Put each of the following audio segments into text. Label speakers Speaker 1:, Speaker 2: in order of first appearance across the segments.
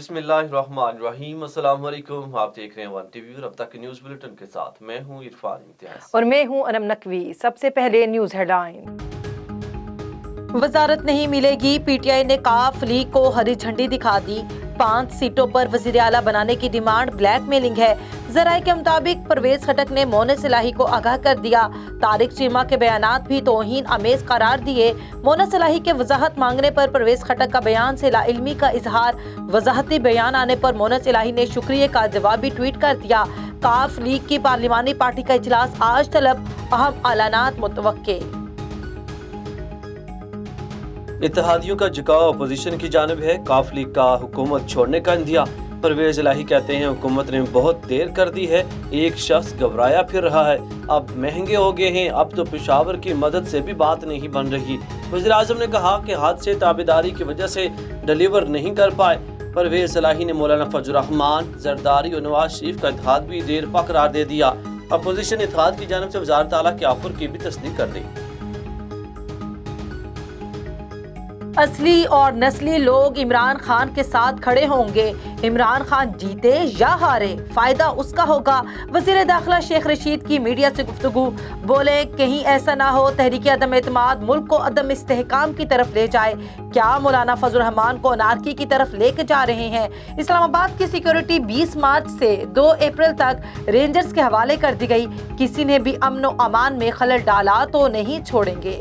Speaker 1: बिस्मिल्लाहिर्रहमानिर्रहीम। अस्सलाम वालेकुम। आप देख रहे हैं वन टीवी और अब तक के न्यूज़ बुलेटिन के साथ मैं हूं इरफान इम्तियाज
Speaker 2: और मैं हूं अनम नकवी। सबसे पहले न्यूज़ हेडलाइन। वजारत नहीं मिलेगी, पीटीआई ने काफ लीग को हरी झंडी दिखा दी। 5 सीटों पर वजीर आला बनाने की डिमांड ब्लैकमेलिंग है। जराये के मुताबिक परवेज खटक ने मोनस इलाही को आगाह कर दिया। तारिक चीमा के बयानात भी तौहीन आमेज करार दिए। मोनस इलाही के वजाहत मांगने पर परवेज खटक का बयान से लाइल्मी का इजहार। वजाहती बयान आने पर मोनस इलाही ने शुक्रिया का जवाबी ट्वीट कर दिया। काफ लीग की पार्लिमानी पार्टी का इजलास आज तलब, अहम ऐलानात मुतवक्के।
Speaker 1: इत्तेहादियों का झुकाव अपोजिशन की जानिब है। काफ लीग का हुकूमत छोड़ने का इंदिया। परवेज इलाही कहते हैं हुकूमत ने बहुत देर कर दी है, एक शख्स घबराया फिर रहा है, अब महंगे हो गए हैं, अब तो पेशावर की मदद से भी बात नहीं बन रही। वज़ीर आज़म ने कहा कि हादसे ताबेदारी की वजह से डिलीवर नहीं कर पाए। परवेज इलाही ने मौलाना फजल रहमान, जरदारी और नवाज शरीफ का इत्तेहाद भी देर पा करार दे दिया। अपोजिशन इत्तेहाद की जानिब से वज़ारत आला के ऑफर की भी तस्दीक कर दी।
Speaker 2: असली और नस्ली लोग इमरान खान के साथ खड़े होंगे। इमरान खान जीते या हारे, फायदा उसका होगा। वजीर दाखिला शेख रशीद की मीडिया से गुफ्तगू, बोले कहीं ऐसा ना हो तहरीक अदम एतमाद मुल्क को अदम इस्तेहकाम की तरफ ले जाए। क्या मौलाना फजल रहमान को अनारकी की तरफ लेकर जा रहे हैं? इस्लामाबाद की सिक्योरिटी 20 मार्च से 2 अप्रैल तक रेंजर्स के हवाले कर दी गई। किसी ने भी अमन व अमान में खलल डाला तो नहीं छोड़ेंगे।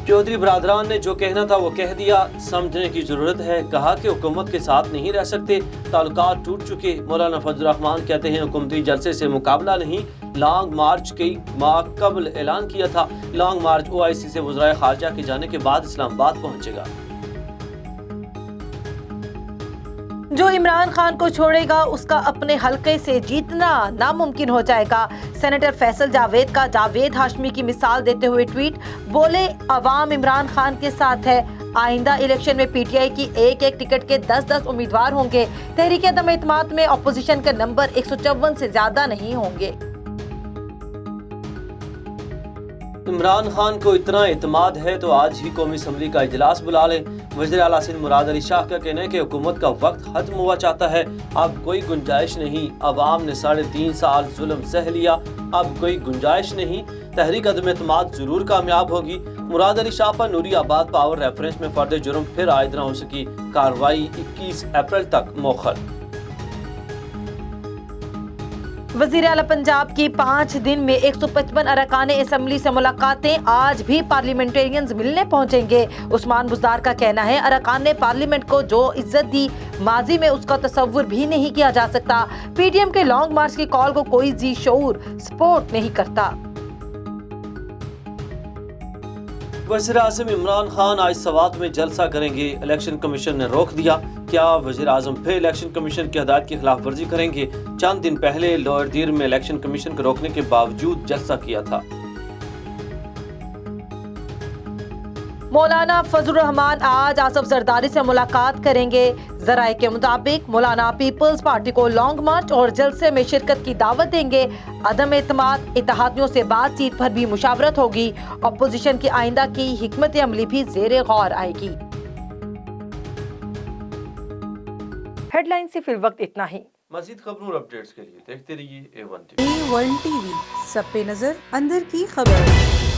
Speaker 1: चौधरी बरादरान ने जो कहना था वो कह दिया, समझने की जरूरत है। कहा कि हुकूमत के साथ नहीं रह सकते, ताल्लुकात टूट चुके। मौलाना फजल रहमान कहते हैं हुकूमती जलसे से मुकाबला नहीं। लॉन्ग मार्च कई माह कबल ऐलान किया था। लॉन्ग मार्च OIC से वज़राए खारजा के जाने के बाद इस्लामाबाद पहुंचेगा।
Speaker 2: जो इमरान खान को छोड़ेगा उसका अपने हलके से जीतना नामुमकिन हो जाएगा। सेनेटर फैसल जावेद का जावेद हाशमी की मिसाल देते हुए ट्वीट, बोले अवाम इमरान खान के साथ है। आइंदा इलेक्शन में पीटीआई की एक एक टिकट के 10-10 उम्मीदवार होंगे। तहरीक अदम एतमाद में अपोजिशन का नंबर 154 से ज्यादा नहीं होंगे।
Speaker 1: इमरान खान को इतना एतमाद है तो आज ही कौमी असम्बली का इजलास बुला लें। वज़ीर आला सिंध मुराद अली शाह का कहना है कि हुकूमत का वक्त खत्म हुआ चाहता है, अब कोई गुंजाइश नहीं। अवाम ने 3.5 साल जुल्म सह लिया, अब कोई गुंजाइश नहीं। तहरीक अदम एतमाद जरूर कामयाब होगी। मुराद अली शाह पर नूरी आबाद पावर रेफरेंस में फर्द जुर्म फिर आयद न हो सकी। कार्रवाई 21 अप्रैल तक मौखर।
Speaker 2: वज़ीर आला पंजाब की 5 दिन में 155 अरकान असम्बली से मुलाकातें। आज भी पार्लियामेंटेरियंस मिलने पहुंचेंगे। उस्मान बुज़दार का कहना है अरकान ने पार्लियामेंट को जो इज्जत दी माजी में उसका तसव्वुर भी नहीं किया जा सकता। पीडीएम के लॉन्ग मार्च की कॉल को कोई जी शऊर सपोर्ट नहीं करता।
Speaker 1: वज़ीर आज़म इमरान खान आज सवात में जलसा करेंगे। इलेक्शन कमीशन ने रोक दिया। क्या वज़ीर आज़म फिर इलेक्शन कमीशन की हदायत की खिलाफ वर्जी करेंगे? चंद दिन पहले लोअर दीर में इलेक्शन कमीशन को रोकने के बावजूद जलसा किया था।
Speaker 2: मौलाना फजल रहमान आज आसफ जरदारी से मुलाकात करेंगे। जराये के मुताबिक मौलाना पीपल्स पार्टी को लॉन्ग मार्च और जलसे में शिरकत की दावत देंगे। अदम एतमाद इत्तेहादियों से बातचीत पर भी मुशावरत होगी। अपोजिशन की आइंदा की हिकमत अमली भी जेरे गौर आएगी। हेडलाइन से फिल वक्त इतना ही।
Speaker 1: मज़ीद खबरों और अपडेट्स के लिए देखते रहिए A1 TV।
Speaker 3: A1 TV, सब पे नजर, अंदर की खबर।